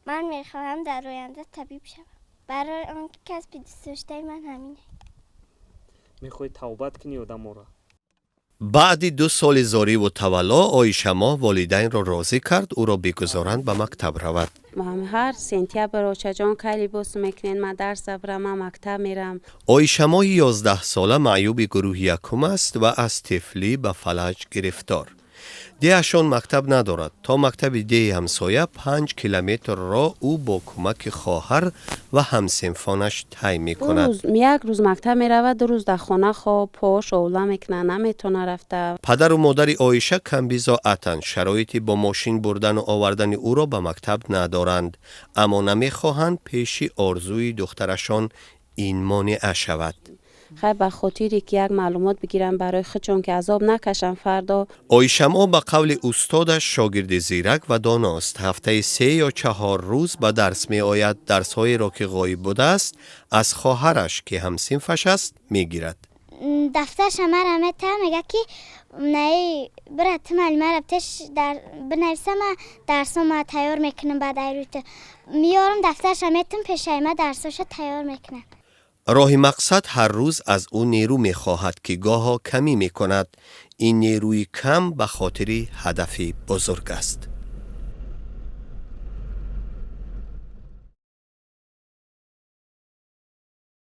من میخواهم در آینده طبیب شوم. برای آن کسب دوست داشته من همینه. میخوای توبت کنی آدم را؟ بعد 2 سال زاری و تولا آیشما والدین را راضی کرد او را بگذارند به مکتب رود. هر سنتیابر و چجان کلی بوس میکنین من درس برم مکتب میرم. آیشما 11 ساله معیوب گروه یکم است و از طفلی به فلج گرفتار. دیهشان مکتب ندارد. تا مکتب ده همسایه 5 کیلومتر را او با کمک خواهر و همسنفانش طی میکند. یک روز مکتب میرود، 2 روز در خانه خواب پاش اولا میکنه، نمیتونه رفته. پدر و مادر آیشه کم بی‌ضاعتند. شرایطی با ماشین بردن و آوردن او را به مکتب ندارند، اما نمیخواهند پیش آرزوی دخترشان این مانع شود. خیر به خاطری که یک معلومات بگیرم برای خودشون که عذاب نکشم فردا. آیشما به قول استادش شاگرد زیرک و داناست. هفته 3 یا 4 روز به درس می آید. درس‌هایی را که غایب بوده است از خواهرش که همسنفش است میگیرد. دفترش مرا میته میگه که نه برات معلومه رفتش در بنویسم درسم تیار میکنم. بعد ایروت میارم دفترش میتم پیش ما درسش تیار میکنم. راه مقصد هر روز از او نیرو می خواهد که گاها کمی می کند. این نیروی کم به خاطر هدفی بزرگ است.